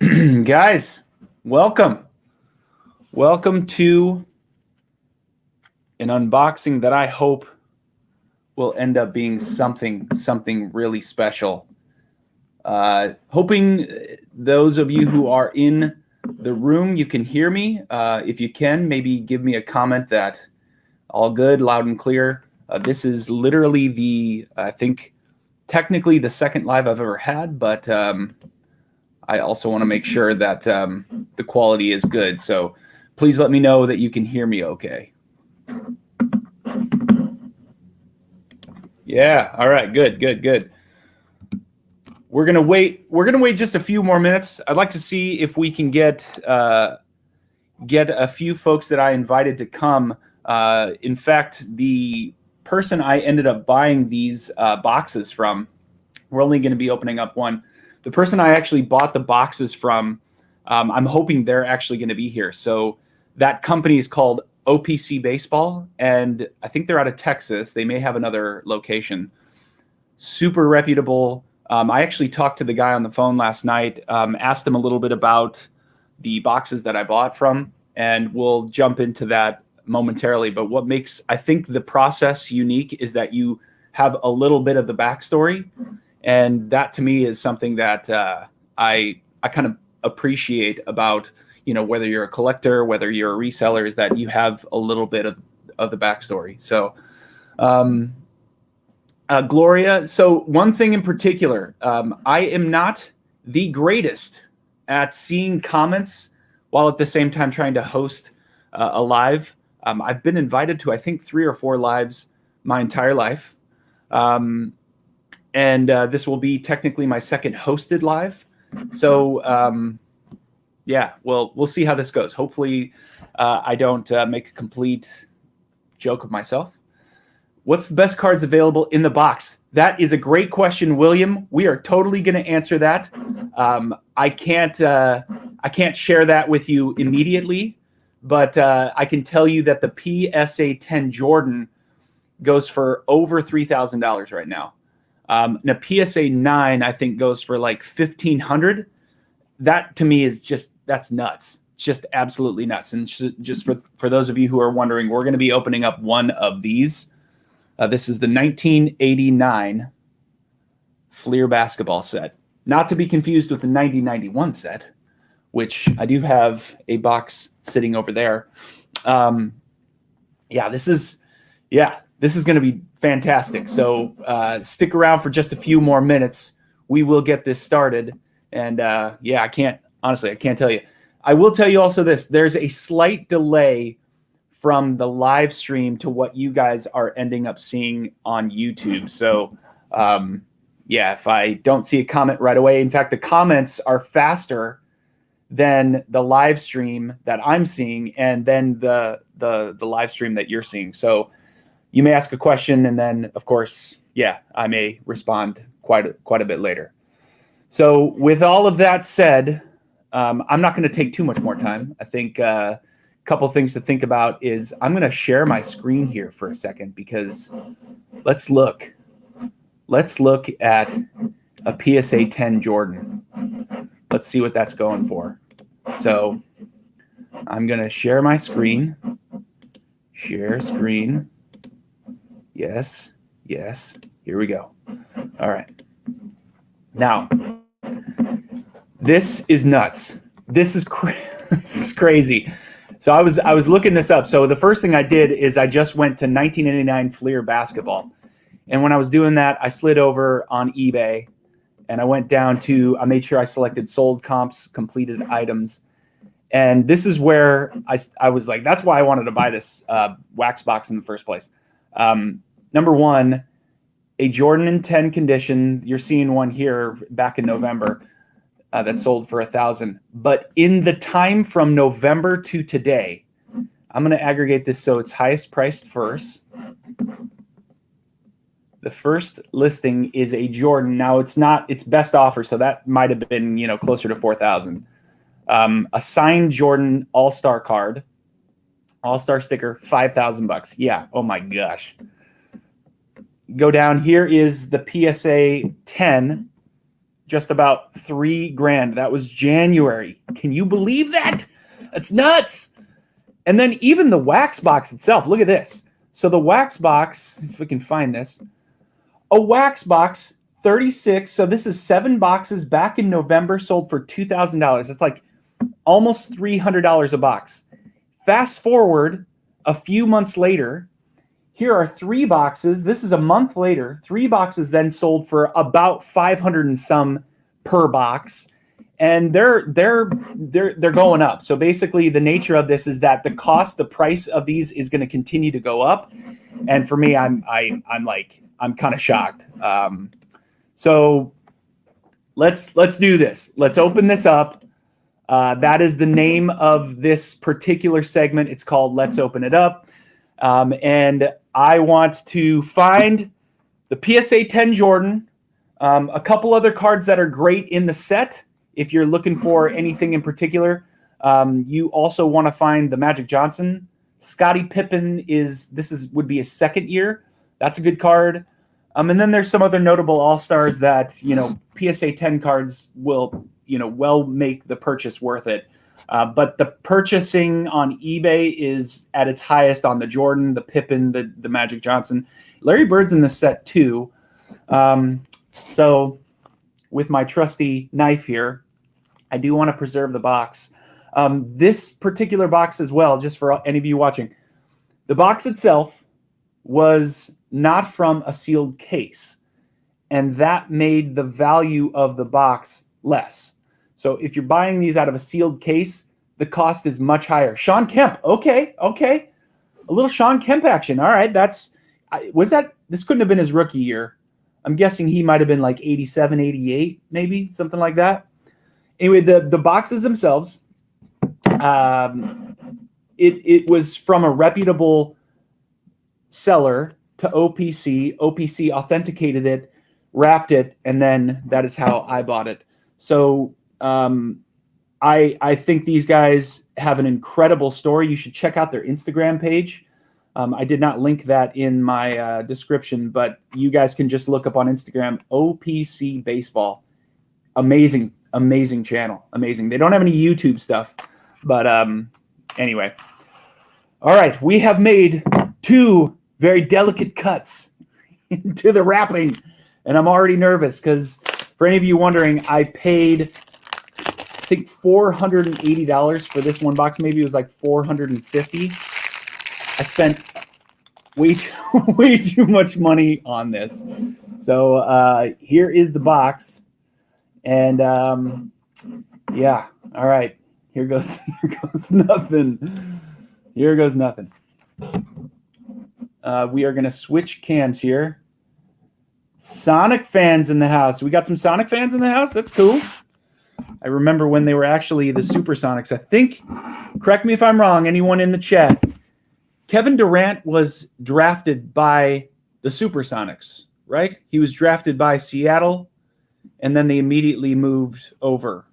Guys, welcome. Welcome to an unboxing that I hope will end up being something really special. Hoping those of you who are in the room, you can hear me. If you can, maybe give me a comment that all good, loud and clear. This is literally I think, technically the second live I've ever had, but I also want to make sure that the quality is good. So please let me know that you can hear me okay. Yeah. All right. Good. We're gonna wait. We're gonna wait just a few more minutes. I'd like to see if we can get a few folks that I invited to come. In fact, the person I ended up buying these boxes from, we're only going to be opening up one. The person I actually bought the boxes from, I'm hoping they're actually going to be here. So that company is called OPC Baseball, and I think they're out of Texas. They may have another location. Super reputable. I actually talked to the guy on the phone last night, asked him a little bit about the boxes that I bought from, and we'll jump into that momentarily. But what makes, I think, the process unique is that you have a little bit of the backstory. And that to me is something that I kind of appreciate about, whether you're a collector, whether you're a reseller, is that you have a little bit of the backstory. So, Gloria, so one thing in particular, I am not the greatest at seeing comments while at the same time trying to host a live. I've been invited to, I think, 3 or 4 lives my entire life. And this will be technically my second hosted live. So, yeah, well, we'll see how this goes. Hopefully, I don't make a complete joke of myself. What's the best cards available in the box? That is a great question, William. We are totally going to answer that. I can't share that with you immediately, but I can tell you that the PSA 10 Jordan goes for over $3,000 right now. And a PSA 9, I think, goes for like $1,500. That to me is that's nuts. It's just absolutely nuts. And just for those of you who are wondering, we're going to be opening up one of these. This is the 1989 Fleer basketball set, not to be confused with the 1991 set, which I do have a box sitting over there. This is going to be fantastic. So stick around for just a few more minutes. We will get this started. And I can't tell you. I will tell you also this. There's a slight delay from the live stream to what you guys are ending up seeing on YouTube. So if I don't see a comment right away, in fact, the comments are faster than the live stream that I'm seeing and then the live stream that you're seeing. So you may ask a question, and then, of course, I may respond quite a bit later. So with all of that said, I'm not going to take too much more time. I think a couple things to think about is I'm going to share my screen here for a second, because let's look at a PSA 10 Jordan. Let's see what that's going for. So I'm going to share my screen. Share screen. Yes. Here we go. All right. Now, this is nuts. This is crazy. So I was looking this up. So the first thing I did is I just went to 1989 Fleer basketball. And when I was doing that, I slid over on eBay and I went down to, I made sure I selected sold comps, completed items. And this is where I was like, that's why I wanted to buy this wax box in the first place. Number one, a Jordan in 10 condition. You're seeing one here back in November that sold for $1,000. But in the time from November to today, I'm going to aggregate this so it's highest priced first. The first listing is a Jordan. Now it's not its best offer, so that might have been closer to $4,000. A signed Jordan All-Star card, All-Star sticker, $5,000. Yeah. Oh my gosh. Go down. Here is the PSA 10 just about $3,000. That was January. Can you believe that? That's nuts. And then even the wax box itself, look at this. So the wax box, if we can find this, a wax box, 36. So this is 7 boxes back in November, sold for $2,000. That's like almost $300 a box. Fast forward a few months later, here are 3 boxes. This is a month later. 3 boxes then sold for about 500 and some per box, and they're going up. So basically, the nature of this is that the price of these is going to continue to go up. And for me, I'm kind of shocked. So let's do this. Let's open this up. That is the name of this particular segment. It's called Let's Open It Up. And I want to find the PSA 10 Jordan, a couple other cards that are great in the set. If you're looking for anything in particular, you also want to find the Magic Johnson. Scottie Pippen would be his second year. That's a good card. And then there's some other notable all-stars that, PSA 10 cards will, well make the purchase worth it. But the purchasing on eBay is at its highest on the Jordan, the Pippen, the Magic Johnson. Larry Bird's in the set too. So with my trusty knife here, I do want to preserve the box. This particular box as well, just for any of you watching, the box itself was not from a sealed case, and that made the value of the box less. So if you're buying these out of a sealed case, the cost is much higher. Sean Kemp, okay. A little Sean Kemp action. All right, this couldn't have been his rookie year. I'm guessing he might have been like 87, 88, maybe, something like that. Anyway, the boxes themselves, it was from a reputable seller to OPC. OPC authenticated it, wrapped it, and then that is how I bought it. So I think these guys have an incredible story. You should check out their Instagram page. I did not link that in my description, but you guys can just look up on Instagram, OPC Baseball. Amazing channel. Amazing. They don't have any YouTube stuff, but anyway. All right, we have made 2 very delicate cuts into the wrapping, and I'm already nervous because for any of you wondering, I paid, I think, $480 for this one box. Maybe it was like $450. I spent way too much money on this. So here is the box, and yeah. All right, here goes nothing. Here goes nothing. We are going to switch cams here. Sonic fans in the house. We got some Sonic fans in the house. That's cool. I remember when they were actually the Supersonics. I think, correct me if I'm wrong, anyone in the chat, Kevin Durant was drafted by the Supersonics, right? He was drafted by Seattle, and then they immediately moved over.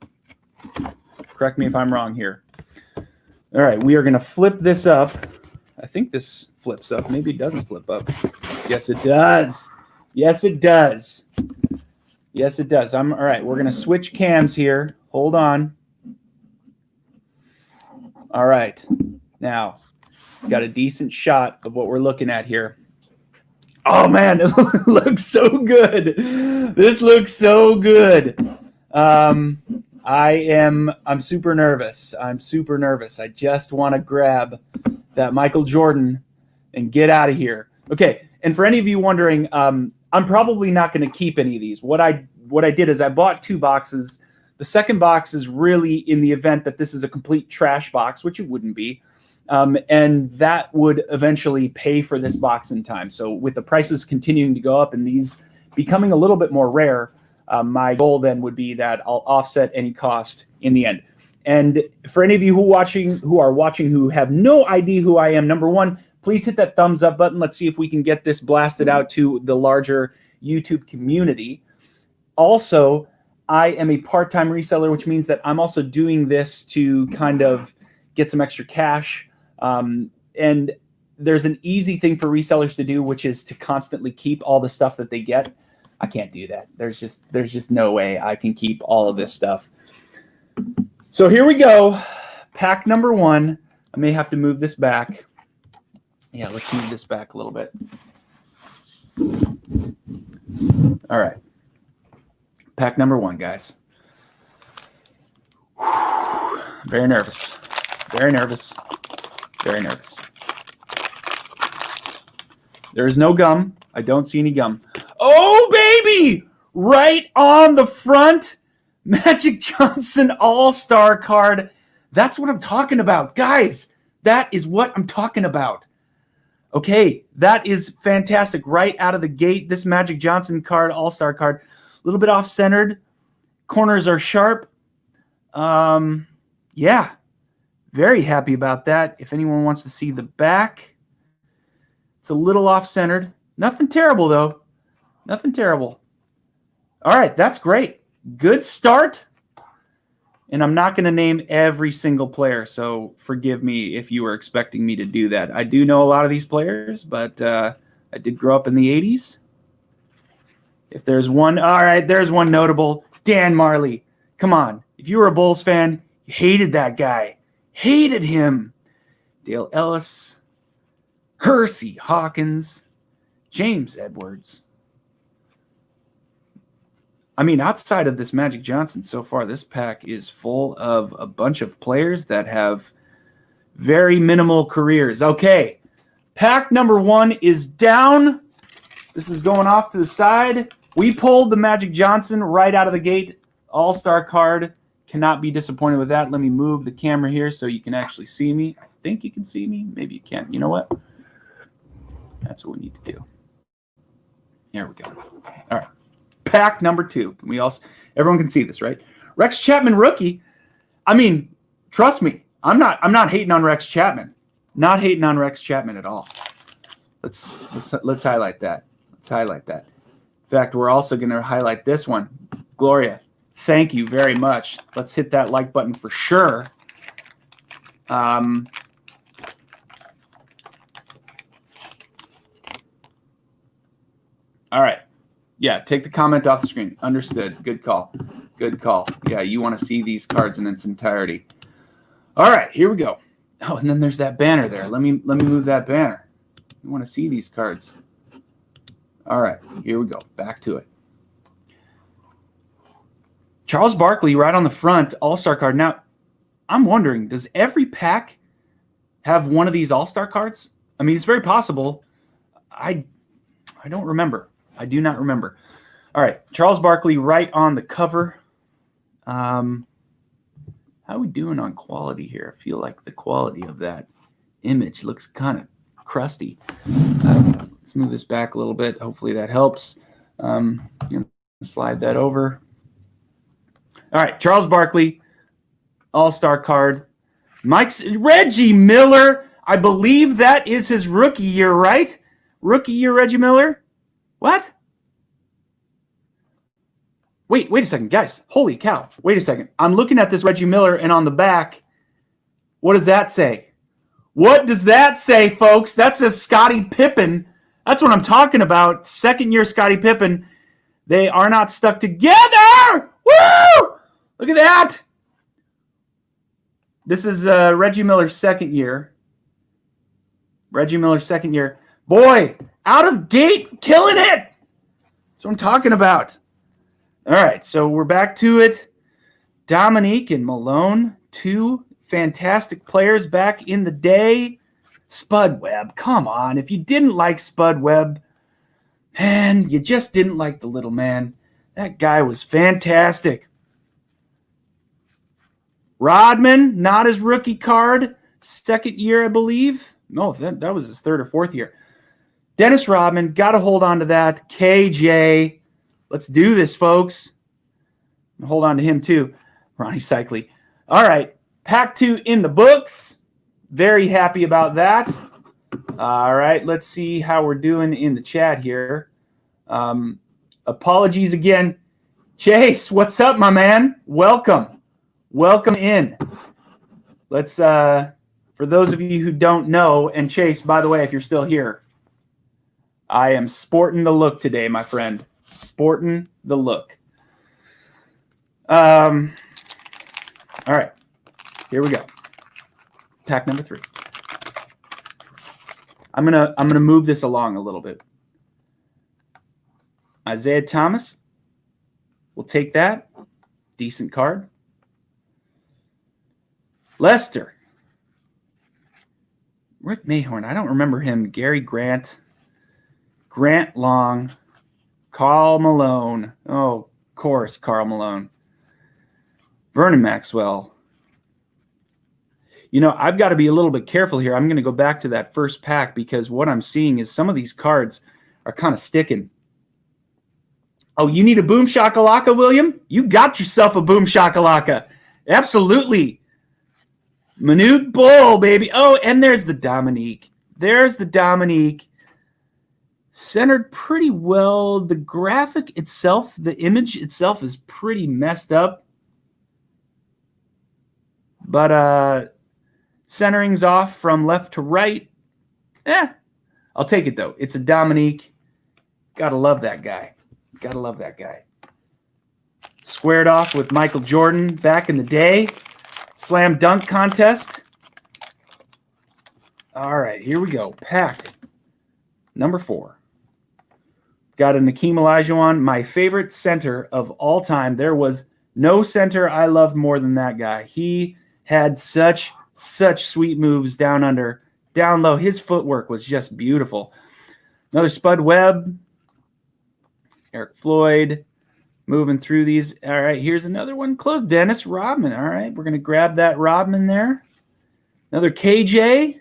Correct me if I'm wrong here. All right, we are going to flip this up. I think this flips up. Maybe it doesn't flip up. Yes, it does. Yes, it does. Yes, it does. All right, we're going to switch cams here. Hold on. All right. Now, got a decent shot of what we're looking at here. Oh, man, it looks so good. This looks so good. I'm super nervous. I'm super nervous. I just want to grab that Michael Jordan and get out of here. Okay, and for any of you wondering, I'm probably not going to keep any of these. What I did is I bought 2 boxes. The second box is really in the event that this is a complete trash box, which it wouldn't be. And that would eventually pay for this box in time. So with the prices continuing to go up and these becoming a little bit more rare, my goal then would be that I'll offset any cost in the end. And for any of you who are watching who have no idea who I am, number one, please hit that thumbs up button. Let's see if we can get this blasted out to the larger YouTube community. Also, I am a part-time reseller, which means that I'm also doing this to kind of get some extra cash. And there's an easy thing for resellers to do, which is to constantly keep all the stuff that they get. I can't do that. There's just no way I can keep all of this stuff. So here we go. Pack number 1. I may have to move this back. Yeah, let's move this back a little bit. All right. Pack number 1, guys. Very nervous. Very nervous. Very nervous. There is no gum. I don't see any gum. Oh, baby! Right on the front. Magic Johnson All-Star card. That's what I'm talking about. Guys, that is what I'm talking about. Okay, that is fantastic. Right out of the gate, this Magic Johnson card, All-Star card, a little bit off-centered. Corners are sharp. Yeah, very happy about that. If anyone wants to see the back, it's a little off-centered. Nothing terrible, though. Nothing terrible. All right, that's great. Good start. And I'm not going to name every single player, so forgive me if you were expecting me to do that. I do know a lot of these players, but I did grow up in the 80s. If there's one, all right, there's one notable. Dan Marley. Come on. If you were a Bulls fan, you hated that guy. Hated him. Dale Ellis. Hersey Hawkins. James Edwards. I mean, outside of this Magic Johnson so far, this pack is full of a bunch of players that have very minimal careers. Okay, pack number 1 is down. This is going off to the side. We pulled the Magic Johnson right out of the gate. All-Star card. Cannot be disappointed with that. Let me move the camera here so you can actually see me. I think you can see me. Maybe you can't. You know what? That's what we need to do. Here we go. All right. Pack number 2. Can we all? Everyone can see this, right? Rex Chapman rookie. I mean, trust me, I'm not hating on Rex Chapman. Not hating on Rex Chapman at all. Let's highlight that. Let's highlight that. In fact, we're also going to highlight this one. Gloria, thank you very much. Let's hit that like button for sure. All right. Yeah, take the comment off the screen. Understood. Good call. Good call. Yeah, you want to see these cards in its entirety. All right, here we go. Oh, and then there's that banner there. Let me move that banner. You want to see these cards. All right, here we go. Back to it. Charles Barkley right on the front, All-Star card. Now, I'm wondering, does every pack have one of these All-Star cards? I mean, it's very possible. I don't remember. I do not remember. All right, Charles Barkley right on the cover. How are we doing on quality here? I feel like the quality of that image looks kind of crusty. Let's move this back a little bit. Hopefully that helps. Slide that over. All right, Charles Barkley, All-Star card. Reggie Miller. I believe that is his rookie year, right? Rookie year, Reggie Miller. What? Wait a second, guys. Holy cow. Wait a second. I'm looking at this Reggie Miller, and on the back, what does that say? What does that say, folks? That says Scottie Pippen. That's what I'm talking about. Second year Scottie Pippen. They are not stuck together. Woo! Look at that. This is Reggie Miller's second year. Reggie Miller's second year. Boy, out of gate, killing it. That's what I'm talking about. All right, so we're back to it. Dominique and Malone, 2 fantastic players back in the day. Spud Webb, come on. If you didn't like Spud Webb, man, you just didn't like the little man. That guy was fantastic. Rodman, not his rookie card. Second year, I believe. No, that was his 3rd or 4th year. Dennis Rodman, got to hold on to that. KJ, let's do this, folks. Hold on to him, too. Ronnie Cycli. All right, pack 2 in the books. Very happy about that. All right, let's see how we're doing in the chat here. Apologies again. Chase, what's up, my man? Welcome. Welcome in. Let's, for those of you who don't know, and Chase, by the way, if you're still here, I am sporting the look today, my friend. Sporting the look. All right. Here we go. Pack number 3. I'm gonna move this along a little bit. Isaiah Thomas. We'll take that. Decent card. Lester. Rick Mayhorn. I don't remember him. Gary Grant. Grant Long. Karl Malone. Oh, of course, Karl Malone. Vernon Maxwell. You know, I've got to be a little bit careful here. I'm going to go back to that first pack because what I'm seeing is some of these cards are kind of sticking. Oh, you need a Boom Shakalaka, William? You got yourself a Boom Shakalaka. Absolutely. Manute Bull, baby. Oh, and there's the Dominique. There's the Dominique. Centered pretty well. The graphic itself, the image itself is pretty messed up. But centering's off from left to right. I'll take it, though. It's a Dominique. Gotta love that guy. Gotta love that guy. Squared off with Michael Jordan back in the day. Slam dunk contest. All right, here we go. Pack number 4. Got a Hakeem Olajuwon, my favorite center of all time. There was no center I loved more than that guy. He had such sweet moves down under, down low. His footwork was just beautiful. Another Spud Webb. Eric Floyd. Moving through these. All right, here's another one. Close. Dennis Rodman. All right, we're going to grab that Rodman there. Another KJ.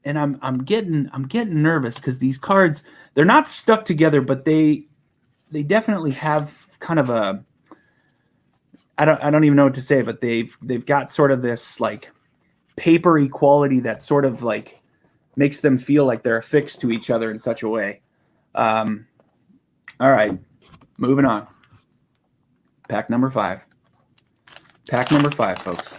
And I'm getting nervous because these cards, they're not stuck together, but they definitely have kind of a, I don't even know what to say, but they've got sort of this like papery quality that sort of like makes them feel like they're affixed to each other in such a way. All right, moving on. Pack number 5. Pack number 5, folks.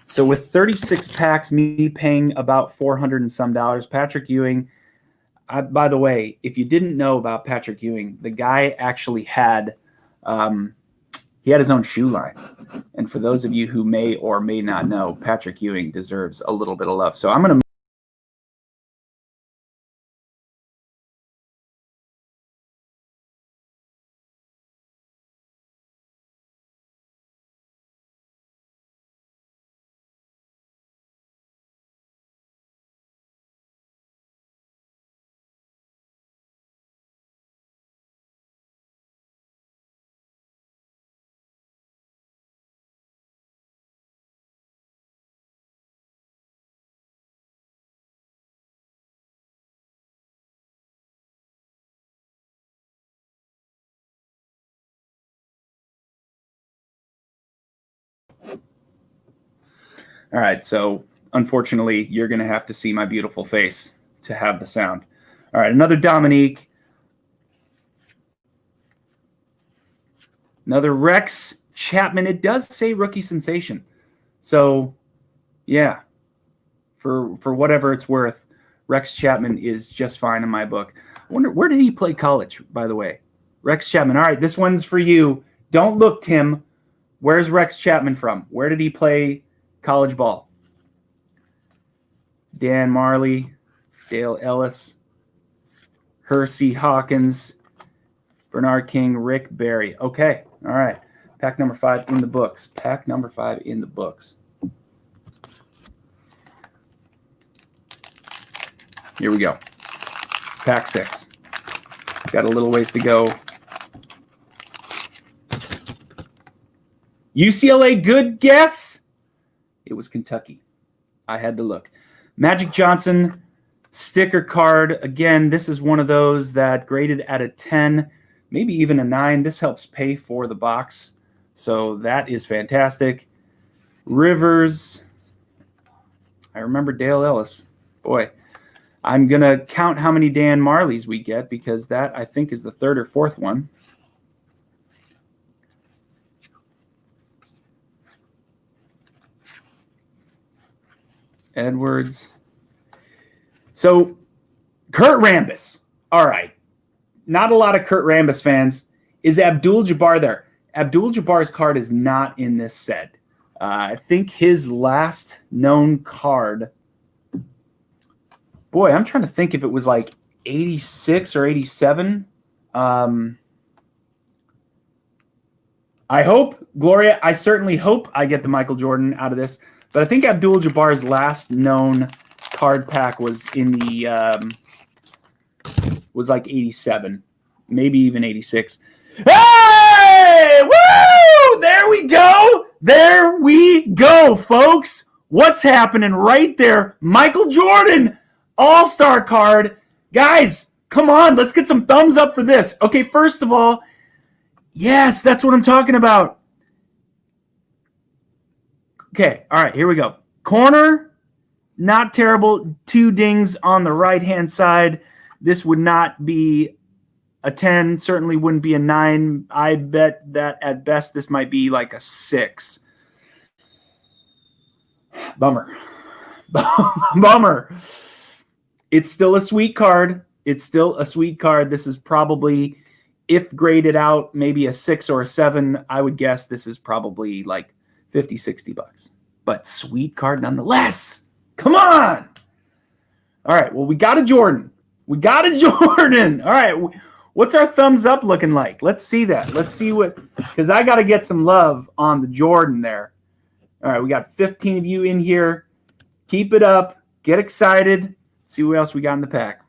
So with 36 packs, me paying about $400 and some, Patrick Ewing. By the way, if you didn't know about Patrick Ewing, the guy actually had he had his own shoe line. And for those of you who may or may not know, Patrick Ewing deserves a little bit of love. So I'm going to All right, so unfortunately, you're going to have to see my beautiful face to have the sound. All right, another Dominique. Another Rex Chapman. It does say rookie sensation. So, yeah, for whatever it's worth, Rex Chapman is just fine in my book. I wonder, where did he play college, by the way? Rex Chapman. All right, this one's for you. Don't look, Tim. Where's Rex Chapman from? Where did he play college ball? Dan Marley, Dale Ellis, Hersey Hawkins, Bernard King, Rick Barry. Okay, all right. Pack number 5 in the books. Pack number 5 in the books. Here we go. Pack 6. Got a little ways to go. UCLA, good guess. It was Kentucky. I had to look. Magic Johnson sticker card. Again, this is one of those that graded at a 10, maybe even a 9. This helps pay for the box. So that is fantastic. Rivers. I remember Dale Ellis. Boy, I'm going to count how many Dan Marleys we get because that, I think, is the 3rd or 4th one. Edwards. So, Kurt Rambis. All right. Not a lot of Kurt Rambis fans. Is Abdul-Jabbar there? Abdul-Jabbar's card is not in this set. I think his last known card. Boy, I'm trying to think if it was like 86 or 87. I hope, Gloria, I certainly hope I get the Michael Jordan out of this. But I think Abdul-Jabbar's last known card pack was in the was like 87, maybe even 86. Hey! Woo! There we go. There we go, folks. What's happening right there? Michael Jordan, all-star card. Guys, come on. Let's get some thumbs up for this. Okay, first of all, yes, that's what I'm talking about. Okay, all right, here we go. Corner, not terrible. 2 dings on the right-hand side. This would not be a 10, certainly wouldn't be a 9. I bet that at best this might be like a 6. Bummer. Bummer. It's still a sweet card. It's still a sweet card. This is probably, if graded out, maybe a 6 or a 7. I would guess this is probably like $50, $60. But sweet card nonetheless. Come on. All right, well, we got a Jordan. We got a Jordan. All right, what's our thumbs up looking like? Let's see that. Let's see what, because I got to get some love on the Jordan there. All right, we got 15 of you in here. Keep it up. Get excited. See what else we got in the pack.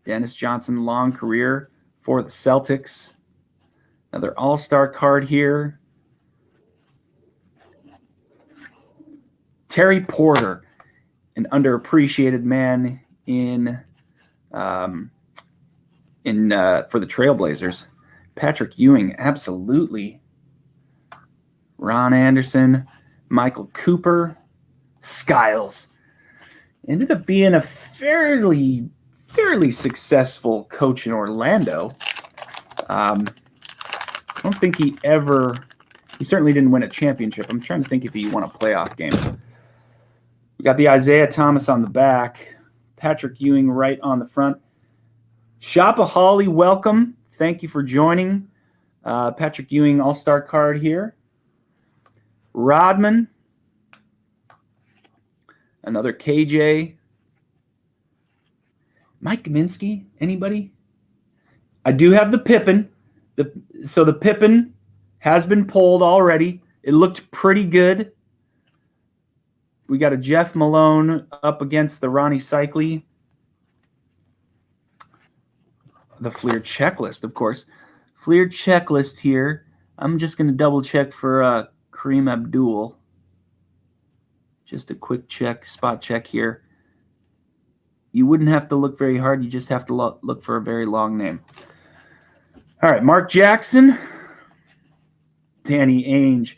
Dennis Johnson, long career for the Celtics. Another all-star card here. Terry Porter, an underappreciated man for the Trailblazers. Patrick Ewing, absolutely. Ron Anderson, Michael Cooper, Skiles. Ended up being a fairly successful coach in Orlando. I don't think he certainly didn't win a championship. I'm trying to think if he won a playoff game. We got the Isaiah Thomas on the back. Patrick Ewing right on the front. Shoppa Hawley, welcome. Thank you for joining. Patrick Ewing all-star card here. Rodman. Another KJ. Mike Kaminsky, anybody? I do have the Pippen. So the Pippen has been pulled already. It looked pretty good. We got a Jeff Malone up against the Ronnie Cycli. The Fleer checklist, of course. Fleer checklist here. I'm just going to double check for Kareem Abdul. Just a quick check, spot check here. You wouldn't have to look very hard. You just have to look for a very long name. All right, Mark Jackson. Danny Ainge.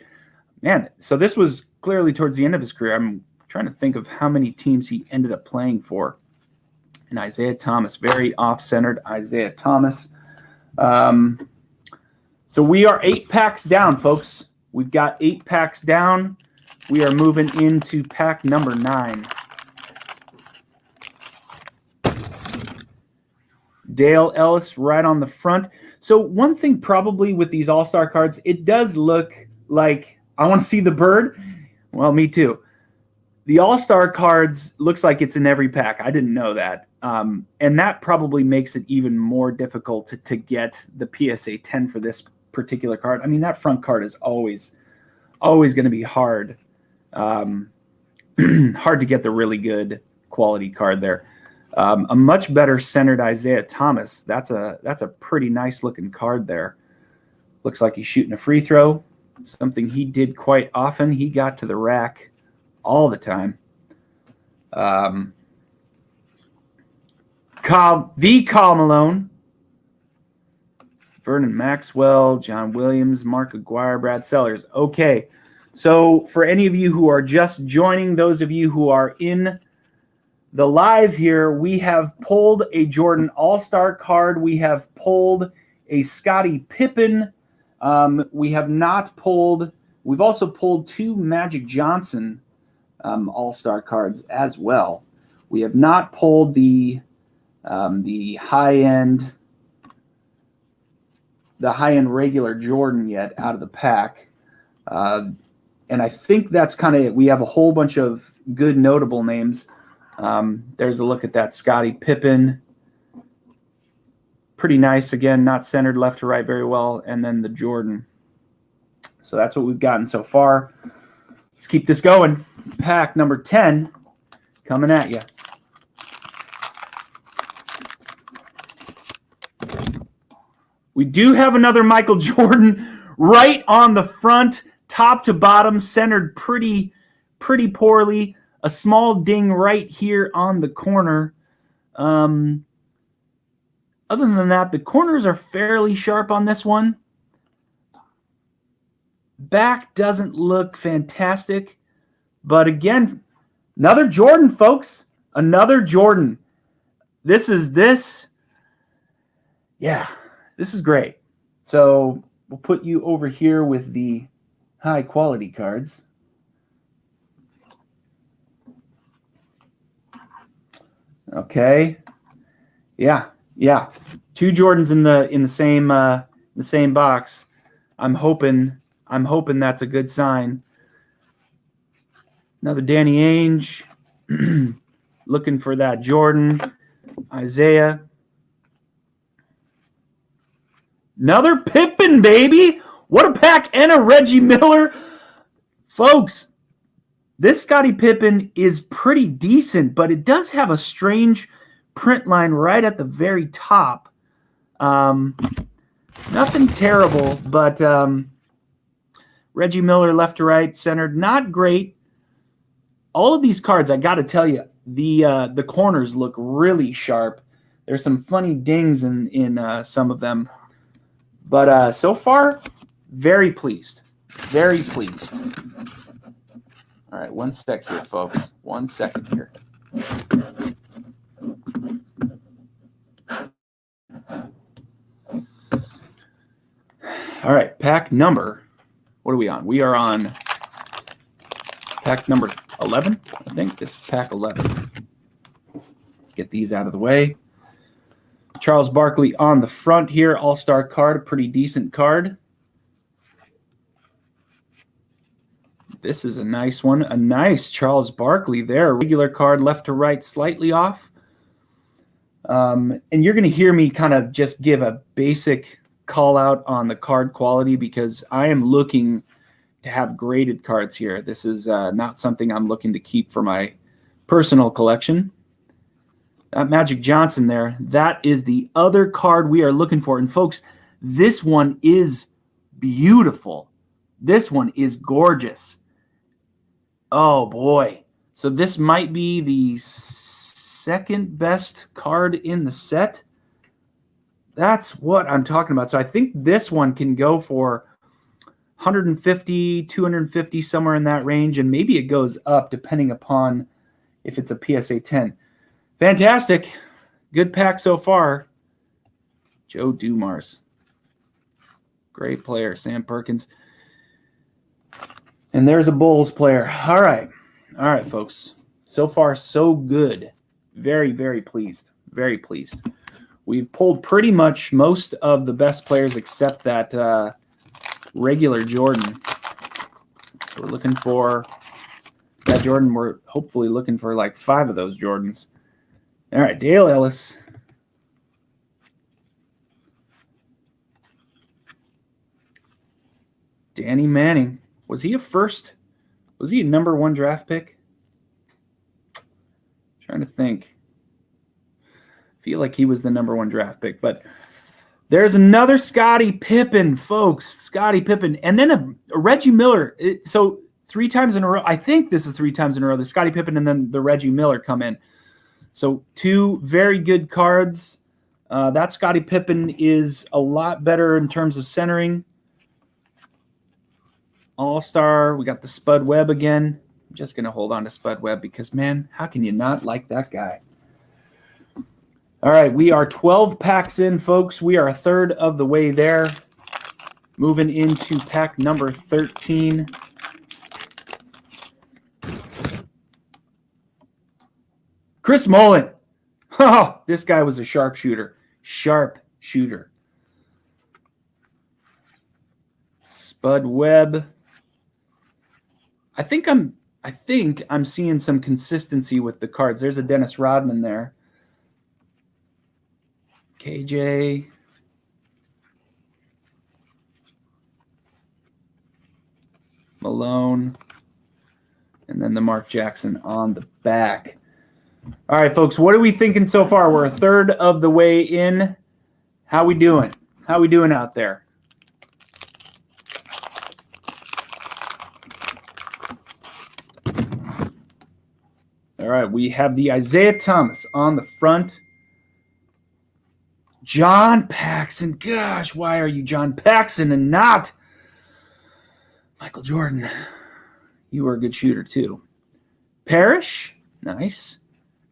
Man, so this was clearly towards the end of his career. I'm trying to think of how many teams he ended up playing for. And Isaiah Thomas, very off-centered Isaiah Thomas. So we are 8 packs down, folks. We've got 8 packs down. We are moving into pack number 9. Dale Ellis right on the front. So one thing probably with these all-star cards, it does look like, I want to see the bird. Well, me too. The all-star cards looks like it's in every pack. I didn't know that. And that probably makes it even more difficult to get the PSA 10 for this particular card. I mean, that front card is always going to be hard. Hard to get the really good quality card there. A much better centered Isaiah Thomas. That's a pretty nice looking card there. Looks like he's shooting a free throw, something he did quite often. He got to the rack all the time. Karl Malone, Vernon Maxwell, John Williams, Mark Aguirre, Brad Sellers. Okay, so for any of you who are just joining, those of you who are in the live here, we have pulled a Jordan All-Star card. We have pulled a Scottie Pippen. We have not pulled. We've also pulled 2 Magic Johnson All-Star cards as well. We have not pulled the high-end regular Jordan yet out of the pack. And I think that's kind of it. We have a whole bunch of good notable names. There's a look at that Scottie Pippen. Pretty nice. Again, not centered left to right very well. And then the Jordan. So that's what we've gotten so far. Let's keep this going. Pack number 10 coming at you. We do have another Michael Jordan right on the front, top to bottom, centered pretty poorly. A small ding right here on the corner. Other than that, the corners are fairly sharp on this one. Back doesn't look fantastic. But again, another Jordan, folks. Another Jordan. This is great. So we'll put you over here with the high quality cards. Okay. Yeah. 2 Jordans in the same box. I'm hoping that's a good sign. Another Danny Ainge. Looking for that Jordan. Isaiah. Another Pippen, baby. What a pack, and a Reggie Miller. Folks, this Scottie Pippen is pretty decent, but it does have a strange print line right at the very top. Nothing terrible, but Reggie Miller left to right, centered, not great. All of these cards, I got to tell you, the corners look really sharp. There's some funny dings in some of them. But so far, very pleased. Very pleased. All right, 1 sec here, folks. 1 second here. All right, pack number. What are we on? We are on pack number 11, I think. This is pack 11. Let's get these out of the way. Charles Barkley on the front here. All-Star card, a pretty decent card. This is a nice one. A nice Charles Barkley there. Regular card left to right, slightly off. And you're going to hear me kind of just give a basic call out on the card quality because I am looking to have graded cards here. This is not something I'm looking to keep for my personal collection. That Magic Johnson there, that is the other card we are looking for. And folks, this one is beautiful. This one is gorgeous. Oh boy. So this might be the second best card in the set. That's what I'm talking about. So I think this one can go for 150, 250, somewhere in that range. And maybe it goes up depending upon if it's a PSA 10. Fantastic. Good pack so far. Joe Dumars. Great player. Sam Perkins. And there's a Bulls player. All right. All right, folks. So far, so good. Very, very pleased. Very pleased. We've pulled pretty much most of the best players except that regular Jordan. We're looking for that Jordan. We're hopefully looking for like 5 of those Jordans. All right, Dale Ellis. Danny Manning. Was he a first? Was he a number 1 draft pick? Trying to think. Feel like he was the number 1 draft pick, but there's another Scottie Pippen, folks. Scottie Pippen, and then a Reggie Miller. So 3 times in a row. I think this is 3 times in a row. The Scottie Pippen and then the Reggie Miller come in. So 2 very good cards. That Scottie Pippen is a lot better in terms of centering. All-Star. We got the Spud Webb again. I'm just going to hold on to Spud Webb because, man, how can you not like that guy? All right, we are 12 packs in, folks. We are a third of the way there. Moving into pack number 13. Chris Mullen. Oh, this guy was a sharpshooter. Sharpshooter. Spud Webb. I think I'm seeing some consistency with the cards. There's a Dennis Rodman there. KJ. Malone. And then the Mark Jackson on the back. All right, folks, what are we thinking so far? We're a third of the way in. How we doing? How we doing out there? All right, we have the Isaiah Thomas on the front. John Paxson. Gosh, why are you John Paxson and not Michael Jordan? You were a good shooter, too. Parrish. Nice.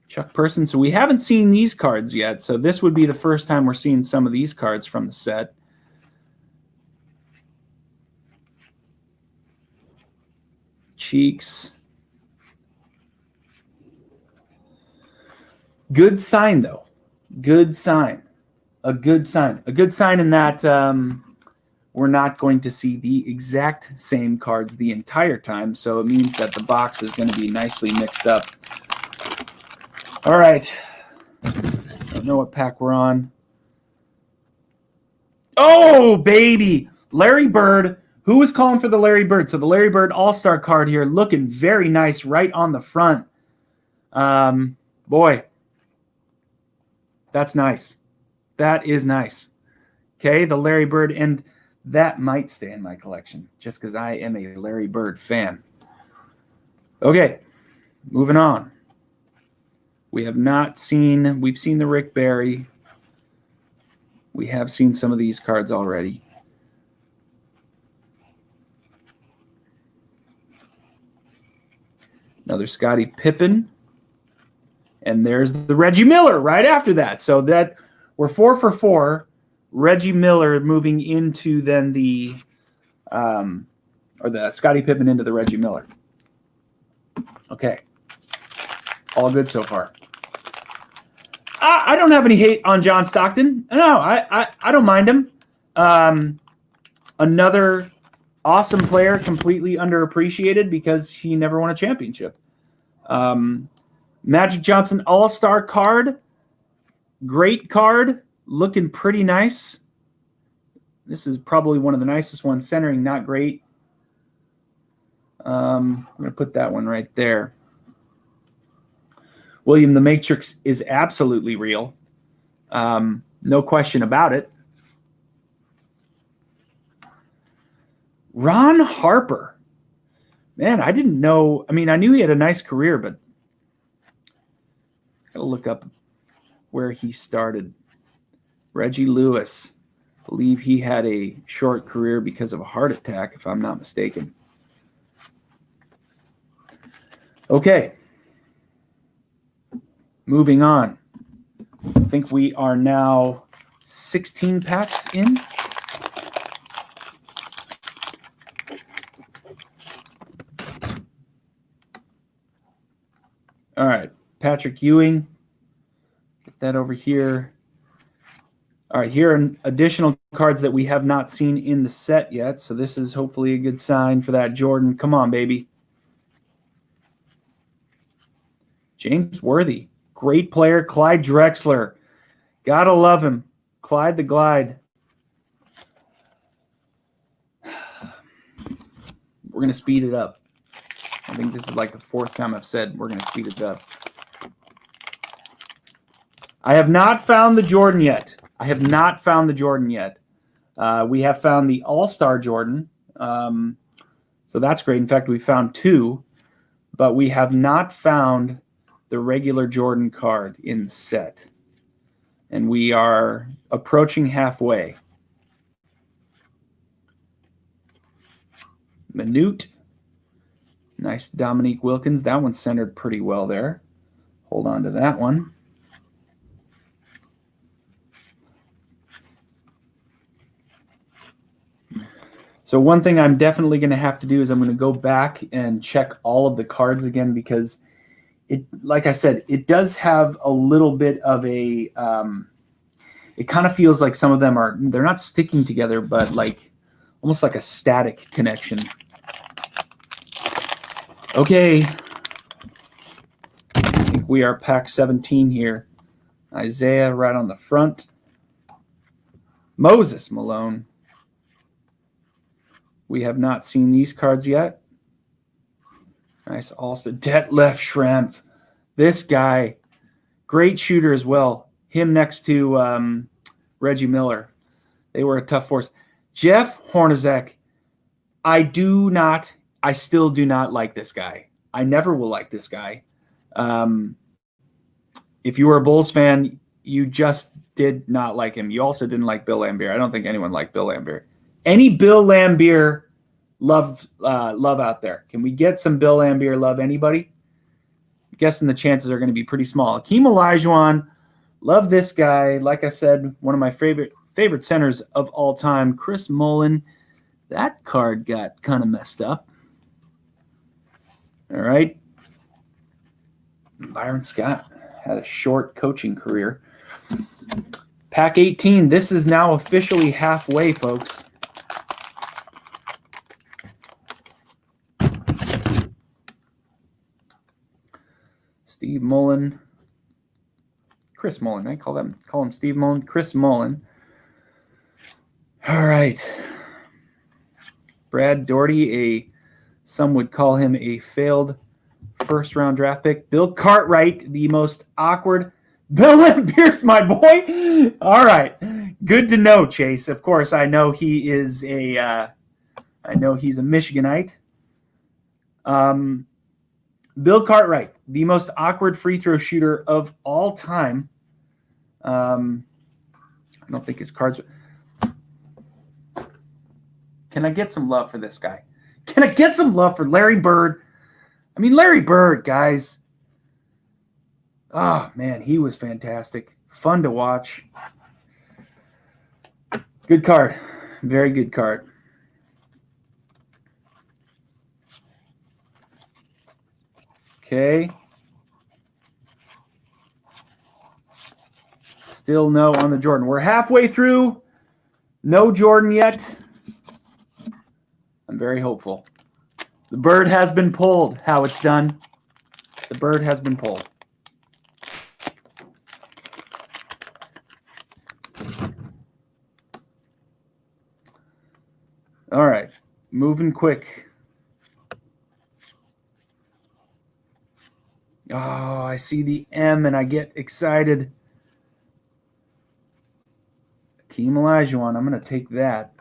Chuck Person. So we haven't seen these cards yet, so this would be the first time we're seeing some of these cards from the set. Cheeks. Good sign, though. Good sign. A good sign. A good sign in that we're not going to see the exact same cards the entire time, so it means that the box is going to be nicely mixed up. All right. Don't know what pack we're on. Oh, baby. Larry Bird. Who was calling for the Larry Bird? So the Larry Bird All-Star card here looking very nice right on the front. Boy. That's nice. That is nice. Okay, the Larry Bird, and that might stay in my collection just because I am a Larry Bird fan. Okay, moving on. We've seen the Rick Barry. We have seen some of these cards already. Another Scottie Pippen. And there's the Reggie Miller right after that. So that we're 4 for 4. Reggie Miller moving into then the Scottie Pippen into the Reggie Miller. Okay. All good so far. I don't have any hate on John Stockton. No, I don't mind him. Another awesome player, completely underappreciated because he never won a championship. Magic Johnson All-Star card. Great card. Looking pretty nice. This is probably one of the nicest ones. Centering, not great. I'm going to put that one right there. William the Matrix is absolutely real. No question about it. Ron Harper. Man, I didn't know. I mean, I knew he had a nice career, but I gotta look up where he started. Reggie Lewis. I believe he had a short career because of a heart attack, if I'm not mistaken. Okay. Moving on. I think we are now 16 packs in. All right. Patrick Ewing. Get that over here. All right, here are additional cards that we have not seen in the set yet. So this is hopefully a good sign for that Jordan. Come on, baby. James Worthy. Great player. Clyde Drexler. Gotta love him. Clyde the Glide. We're going to speed it up. I think this is like the fourth time I've said we're going to speed it up. I have not found the Jordan yet. We have found the All-Star Jordan. So that's great. In fact, we found 2, but we have not found the regular Jordan card in the set. And we are approaching halfway. Minute. Nice Dominique Wilkins. That one's centered pretty well there. Hold on to that one. So one thing I'm definitely going to have to do is I'm going to go back and check all of the cards again because it, like I said, it does have a little bit of a, it kind of feels like some of them they're not sticking together, but like almost like a static connection. Okay. I think we are pack 17 here. Isaiah right on the front. Moses Malone. We have not seen these cards yet. Nice also. Detlef Schrempf. This guy, great shooter as well. Him next to Reggie Miller. They were a tough force. Jeff Hornacek. I still do not like this guy. I never will like this guy. If you were a Bulls fan, you just did not like him. You also didn't like Bill Laimbeer. I don't think anyone liked Bill Laimbeer. Any Bill Laimbeer love out there? Can we get some Bill Laimbeer love? Anybody? I'm guessing the chances are going to be pretty small. Hakeem Olajuwon, love this guy. Like I said, one of my favorite centers of all time. Chris Mullin, that card got kind of messed up. All right. Byron Scott had a short coaching career. Pack 18. This is now officially halfway, folks. Steve Mullin. Chris Mullin. I call him Steve Mullin. Chris Mullin. All right. Brad Daugherty, some would call him a failed first-round draft pick. Bill Cartwright, the most awkward. Bill Laimbeer's my boy. All right, good to know, Chase. Of course, I know he is a Michiganite. Bill Cartwright, the most awkward free throw shooter of all time. I don't think his cards. Can I get some love for this guy? Can I get some love for Larry Bird? I mean, Larry Bird, guys. Oh, man, he was fantastic. Fun to watch. Good card. Very good card. Okay. Still no on the Jordan. We're halfway through. No Jordan yet. I'm very hopeful. The bird has been pulled. How it's done. The bird has been pulled. All right. Moving quick. Oh, I see the M and I get excited. Hakeem Olajuwon. I'm going to take that.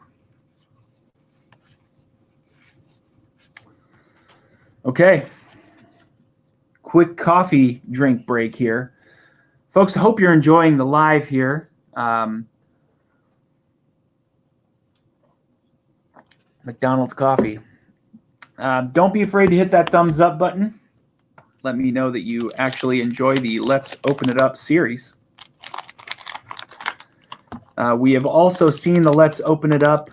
Okay. Quick coffee drink break here. Folks, I hope you're enjoying the live here. McDonald's coffee. Don't be afraid to hit that thumbs up button. Let me know that you actually enjoy the Let's Open It Up series. We have also seen the Let's Open It Up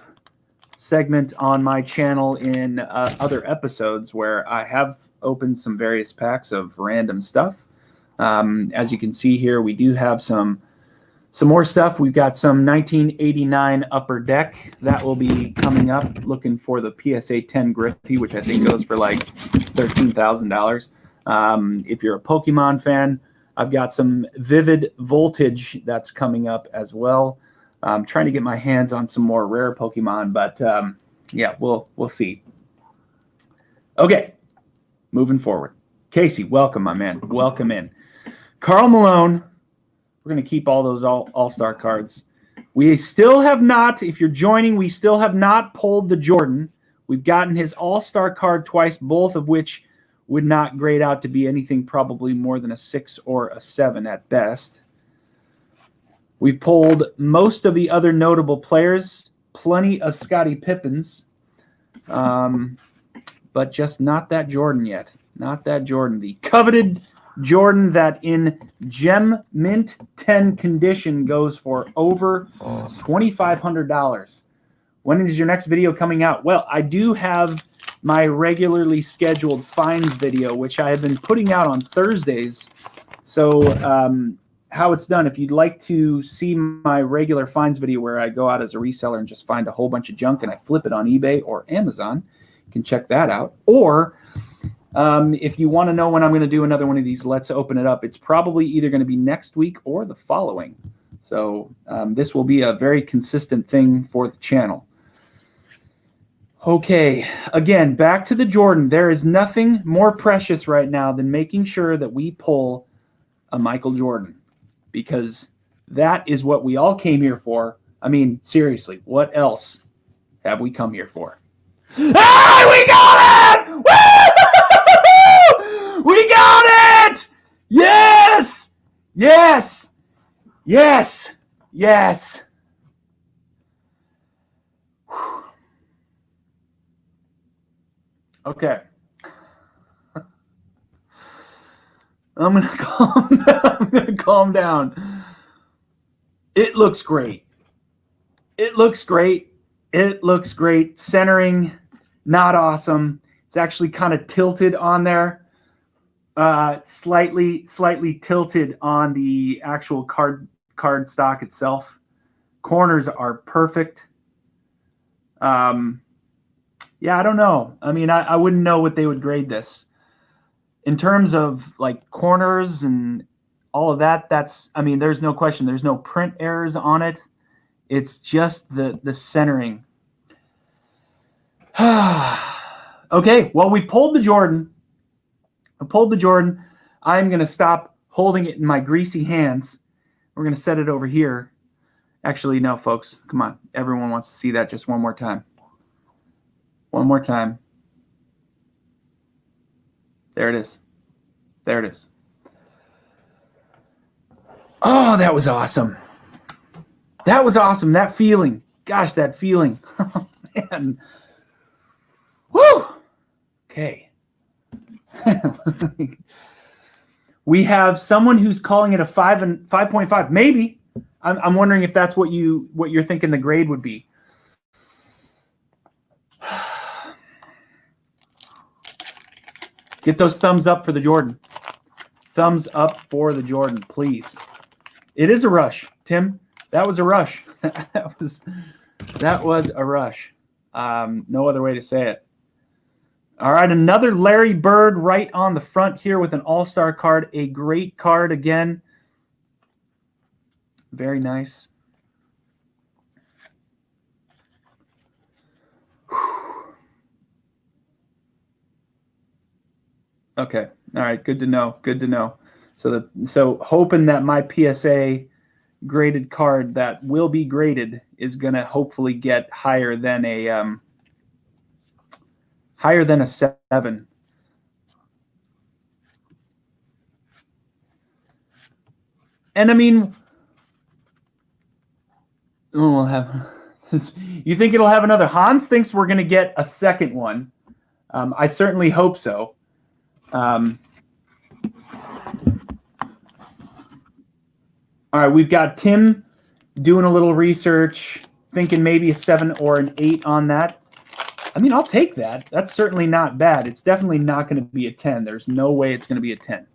segment on my channel in other episodes where I have opened some various packs of random stuff. As you can see here, we do have some more stuff. We've got some 1989 Upper Deck that will be coming up. Looking for the PSA 10 Griffey, which I think goes for like $13,000. If you're a Pokemon fan, I've got some Vivid Voltage that's coming up as well. I'm trying to get my hands on some more rare Pokemon, but yeah, we'll see. Okay, moving forward. Casey, welcome, my man. Welcome in. Karl Malone. We're going to keep all those all-star cards. We still have not, if you're joining, we still have not pulled the Jordan. We've gotten his all-star card twice, both of which would not grade out to be anything probably more than a 6 or a 7 at best. We've pulled most of the other notable players, plenty of Scottie Pippens, but just not that Jordan yet. Not that Jordan. The coveted Jordan that in Gem Mint 10 condition goes for over $2,500. When is your next video coming out? Well, I do have my regularly scheduled finds video, which I have been putting out on Thursdays. So how it's done, if you'd like to see my regular finds video where I go out as a reseller and just find a whole bunch of junk and I flip it on eBay or Amazon, you can check that out. Or if you want to know when I'm going to do another one of these, let's open it up. It's probably either going to be next week or the following. So this will be a very consistent thing for the channel. Okay, again, back to the Jordan. There is nothing more precious right now than making sure that we pull a Michael Jordan, because that is what we all came here for. I mean, seriously, what else have we come here for? Ah, we got it! Woo! We got it! Yes! Yes! Yes! Yes! Okay. I'm gonna calm down. It looks great. It looks great. It looks great. Centering, not awesome. It's actually kind of tilted on there. Slightly tilted on the actual card stock itself. Corners are perfect. Yeah, I don't know. I mean, I wouldn't know what they would grade this. In terms of like corners and all of that, I mean, there's no question. There's no print errors on it. It's just the centering. Okay, well, we pulled the Jordan. I'm going to stop holding it in my greasy hands. We're going to set it over here. Actually, no, folks. Come on. Everyone wants to see that just one more time. One more time. There it is. There it is. Oh, that was awesome. That was awesome. That feeling. Gosh, that feeling. Oh, man. Woo! Okay. We have someone who's calling it a 5.5. Maybe. I'm wondering if that's what you're thinking the grade would be. Get those thumbs up for the Jordan. Thumbs up for the Jordan, please. It is a rush, Tim. That was a rush. that was a rush. No other way to say it. All right, another Larry Bird right on the front here with an all-star card. A great card again. Very nice. Okay. All right. Good to know. Good to know. So hoping that my PSA graded card that will be graded is going to hopefully get higher than a 7. And I mean, we'll have. You think it'll have another? Hans thinks we're going to get a second one. I certainly hope so. All right, we've got Tim doing a little research, thinking maybe a 7 or an 8 on that. I mean, I'll take that. That's certainly not bad. It's definitely not going to be a 10. There's no way it's going to be a 10.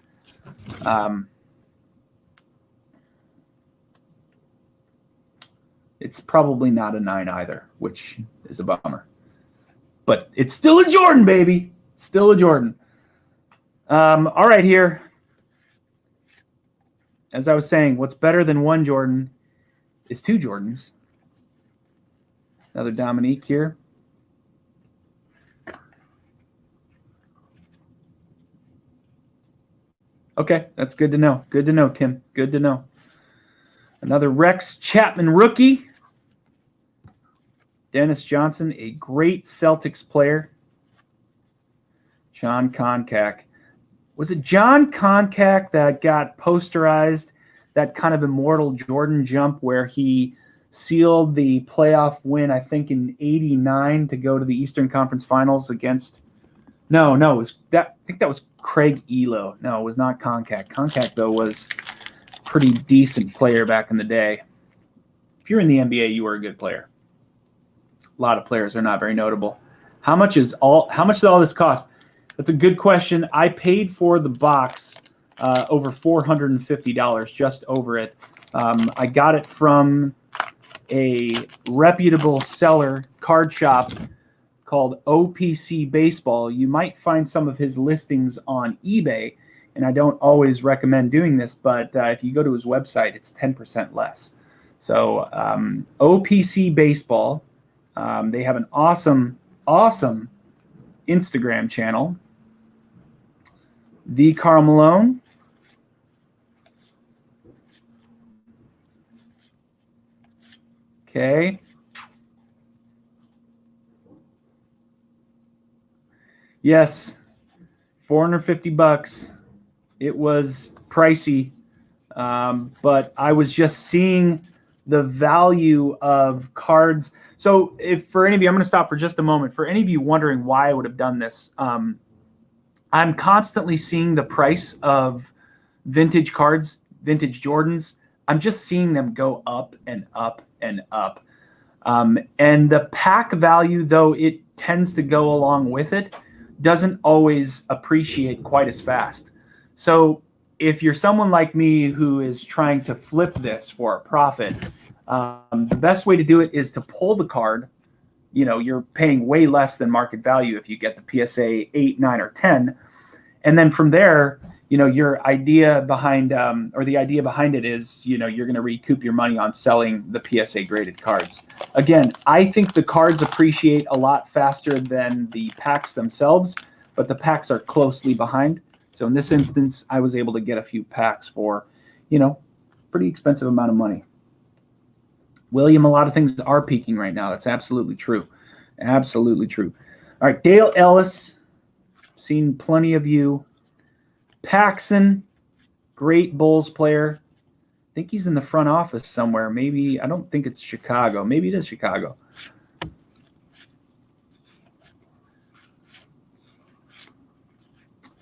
It's probably not a 9 either, which is a bummer. But it's still a Jordan, baby. It's still a Jordan. All right, here. As I was saying, what's better than one Jordan is 2 Jordans. Another Dominique here. Okay, that's good to know. Good to know, Tim. Good to know. Another Rex Chapman rookie. Dennis Johnson, a great Celtics player. John Koncak. Was it John Koncak that got posterized, that kind of immortal Jordan jump where he sealed the playoff win, I think, in '89 to go to the Eastern Conference Finals against – no, it was that. I think that was Craig Elo. No, it was not Koncak. Koncak, though, was a pretty decent player back in the day. If you're in the NBA, you were a good player. A lot of players are not very notable. How much did all this cost? That's a good question. I paid for the box over $450, just over it. I got it from a reputable seller card shop called OPC Baseball. You might find some of his listings on eBay, and I don't always recommend doing this, but if you go to his website, it's 10% less. So OPC Baseball, they have an awesome Instagram channel. The Karl Malone. Okay. Yes, $450. It was pricey, but I was just seeing the value of cards. So if for any of you, I'm going to stop for just a moment. For any of you wondering why I would have done this, I'm constantly seeing the price of vintage cards, vintage Jordans. I'm just seeing them go up and up and up. And the pack value, though it tends to go along with it, doesn't always appreciate quite as fast. So if you're someone like me who is trying to flip this for a profit, the best way to do it is to pull the card. You know, you're paying way less than market value if you get the PSA 8, 9, or 10. And then from there, you know, your idea behind, or the idea behind it is, you know, you're going to recoup your money on selling the PSA graded cards. Again, I think the cards appreciate a lot faster than the packs themselves, but the packs are closely behind. So in this instance, I was able to get a few packs for, you know, pretty expensive amount of money. William, a lot of things are peaking right now. That's absolutely true. Absolutely true. All right, Dale Ellis, seen plenty of you. Paxson, great Bulls player. I think he's in the front office somewhere. Maybe, I don't think it's Chicago. Maybe it is Chicago.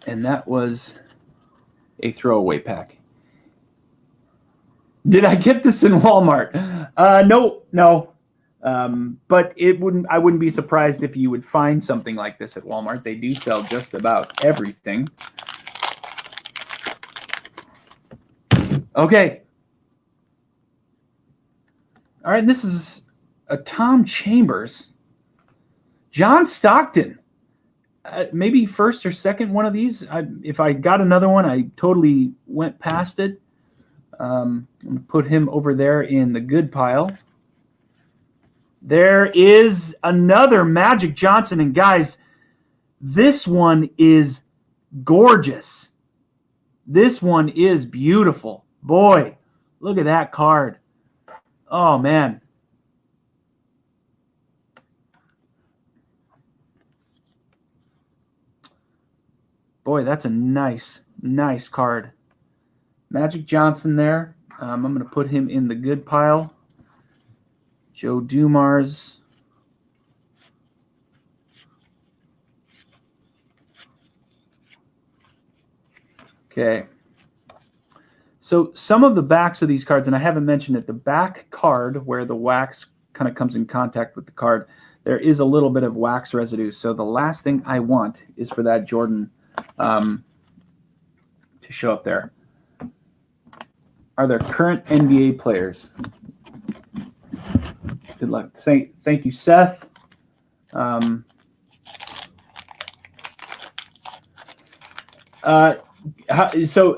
And that was a throwaway pack. Did I get this in Walmart? No. But I wouldn't be surprised if you would find something like this at Walmart. They do sell just about everything. Okay. All right, this is a Tom Chambers. John Stockton. Maybe first or second one of these. If I got another one, I totally went past it. I'm going to put him over there in the good pile. There is another Magic Johnson. And guys, this one is gorgeous. This one is beautiful. Boy, look at that card. Oh, man. Boy, that's a nice card. Magic Johnson there. I'm going to put him in the good pile. Joe Dumars. Okay. So some of the backs of these cards, and I haven't mentioned it, the back card where the wax kind of comes in contact with the card, there is a little bit of wax residue. So the last thing I want is for that Jordan to show up there. Are there current NBA players? Good luck. Thank you, Seth. So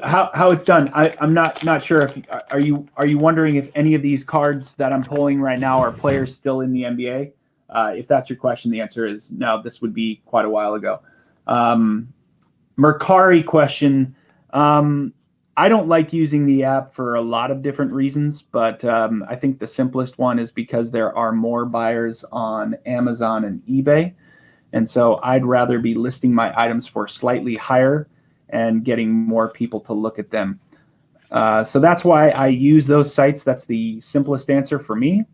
how it's done? I'm not sure if are you wondering if any of these cards that I'm pulling right now are players still in the NBA? If that's your question, the answer is no. This would be quite a while ago. Mercari question. I don't like using the app for a lot of different reasons, but I think the simplest one is because there are more buyers on Amazon and eBay. And so I'd rather be listing my items for slightly higher and getting more people to look at them. So that's why I use those sites. That's the simplest answer for me.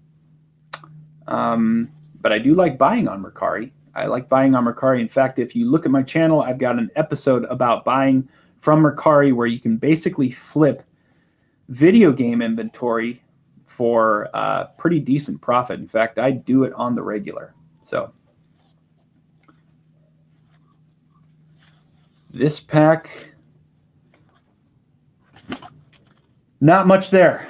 But I do like buying on Mercari. I like buying on Mercari. In fact, if you look at my channel, I've got an episode about buying from Mercari where you can basically flip video game inventory for a pretty decent profit. In fact, I do it on the regular. So, This pack, not much there.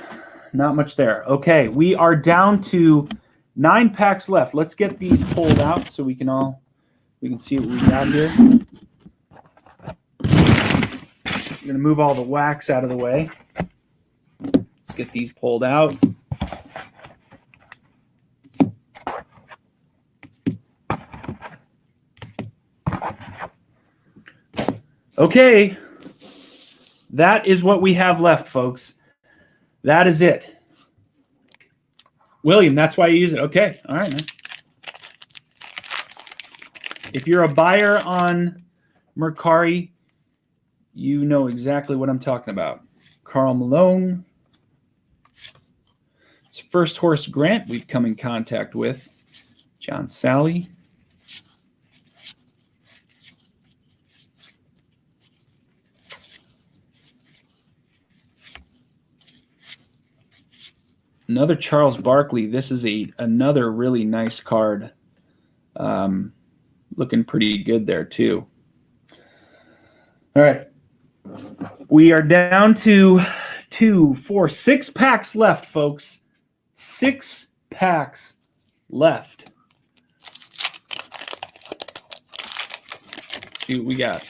Not much there. Okay, we are down to 9 packs left. Let's get these pulled out so we can see what we got here. I'm going to move all the wax out of the way. Let's get these pulled out. Okay, that is what we have left, folks. That is it. William, that's why you use it. Okay, all right, man. If you're a buyer on Mercari, you know exactly what I'm talking about. Karl Malone. It's First Horse Grant we've come in contact with. John Sally. Another Charles Barkley. This is another really nice card. Looking pretty good there, too. All right. We are down to 2, 4, 6 packs left, folks. 6 packs left. Let's see what we got.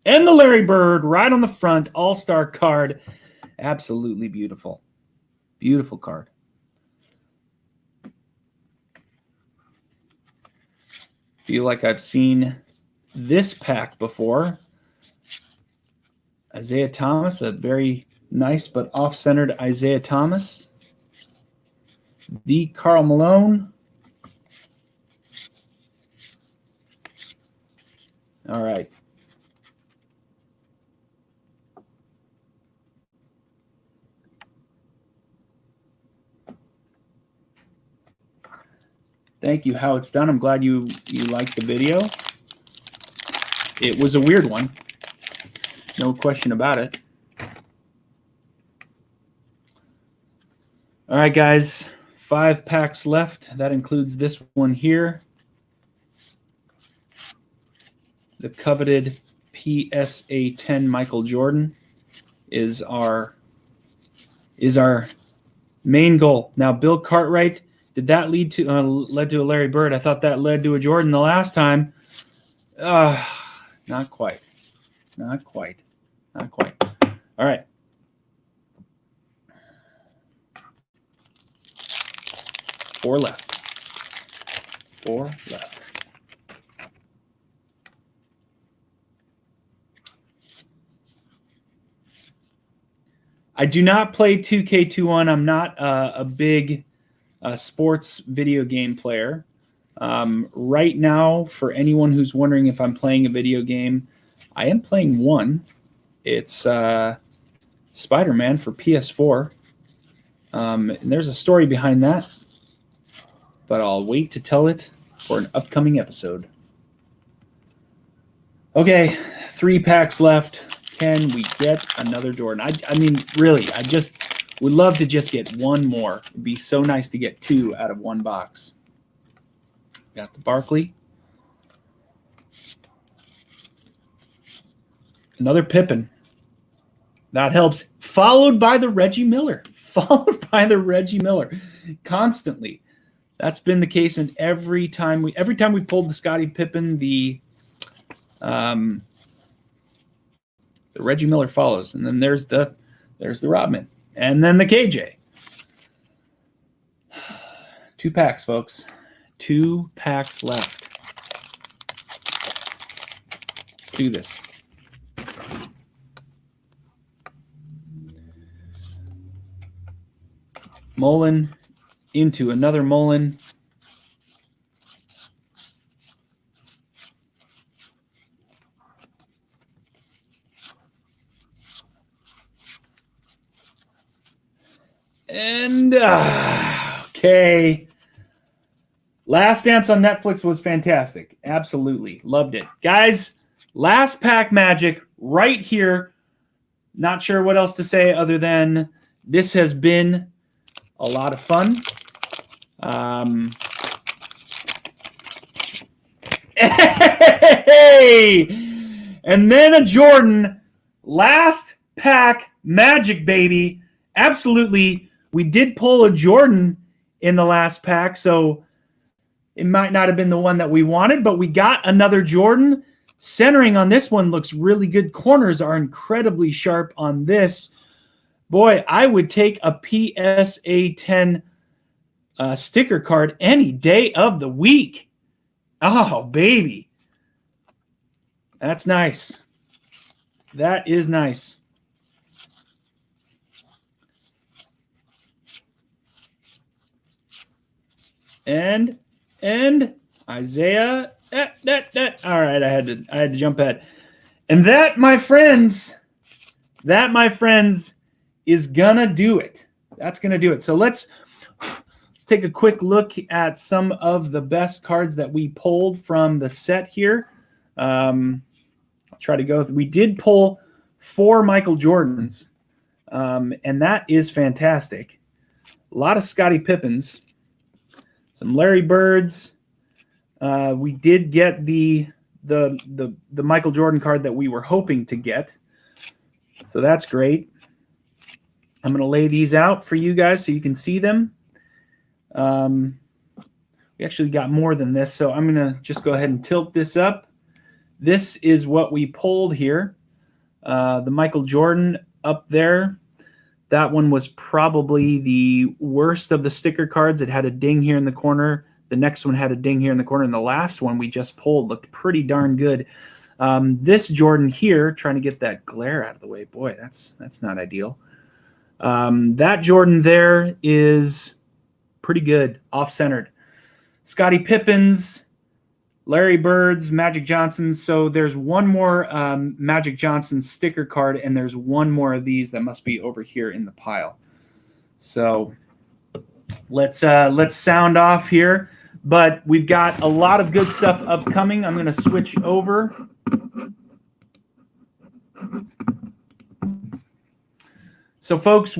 And the Larry Bird right on the front. All-star card. Absolutely beautiful. Beautiful card. Feel like I've seen this pack before. Isaiah Thomas, a very nice but off-centered Isaiah Thomas. The Karl Malone. All right. Thank you, How It's Done. I'm glad you liked the video. It was a weird one. No question about it. All right, guys. 5 packs left. That includes this one here. The coveted PSA 10 Michael Jordan is our main goal. Now, Bill Cartwright, did that led to a Larry Bird? I thought that led to a Jordan the last time. Not quite. Not quite. Not quite. All right. Four left. I do not play 2K21. I'm not a big sports video game player. Right now, for anyone who's wondering if I'm playing a video game, I am playing one. It's Spider-Man for PS4. And there's a story behind that, but I'll wait to tell it for an upcoming episode. Okay, 3 packs left. Can we get another Jordan? I mean, really, I just would love to just get one more. It'd be so nice to get 2 out of 1 box. Got the Barkley. Another Pippen. That helps. Followed by the Reggie Miller. Constantly. That's been the case in every time we pulled the Scottie Pippen, the Reggie Miller follows, and then there's the Rodman, and then the KJ. 2 packs, folks. 2 packs left. Let's do this. Mullen into another Mullen. And okay. Last Dance on Netflix was fantastic. Absolutely. Loved it. Guys, last pack magic right here. Not sure what else to say other than this has been a lot of fun. Hey! And then a Jordan. Last pack Magic, baby. Absolutely. We did pull a Jordan in the last pack, so it might not have been the one that we wanted, but we got another Jordan. Centering on this one looks really good. Corners are incredibly sharp on this. Boy, I would take a PSA 10 sticker card any day of the week. Oh, baby. That's nice. That is nice. And Isaiah. All right, I had to jump ahead. And that, my friends, is gonna do it. That's gonna do it. So let's take a quick look at some of the best cards that we pulled from the set here. I'll try to go. We did pull 4 Michael Jordans, and that is fantastic. A lot of Scottie Pippens, some Larry Birds. We did get the Michael Jordan card that we were hoping to get, so that's great. I'm going to lay these out for you guys so you can see them. We actually got more than this, so I'm going to just go ahead and tilt this up. This is what we pulled here. The Michael Jordan up there. That one was probably the worst of the sticker cards. It had a ding here in the corner. The next one had a ding here in the corner, and the last one we just pulled looked pretty darn good. This Jordan here, trying to get that glare out of the way. Boy, that's not ideal. That Jordan there is pretty good, off-centered. Scottie Pippens, Larry Birds, Magic Johnsons. So there's one more Magic Johnson sticker card, and there's one more of these that must be over here in the pile. So let's sound off here. But we've got a lot of good stuff upcoming. I'm going to switch over. So, folks,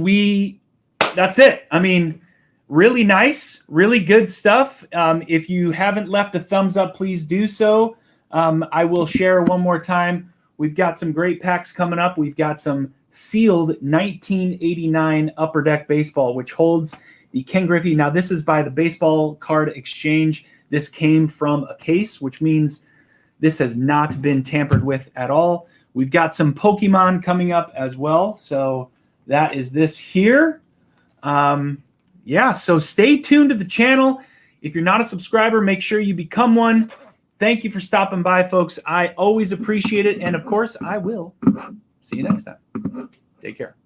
that's it. I mean, really nice, really good stuff. If you haven't left a thumbs up, please do so. I will share one more time. We've got some great packs coming up. We've got some sealed 1989 Upper Deck Baseball, which holds the Ken Griffey. Now, this is by the Baseball Card Exchange. This came from a case, which means this has not been tampered with at all. We've got some Pokemon coming up as well. So that is this here. Yeah, so stay tuned to the channel. If you're not a subscriber, make sure you become one. Thank you for stopping by, folks. I always appreciate it. And, of course, I will see you next time. Take care.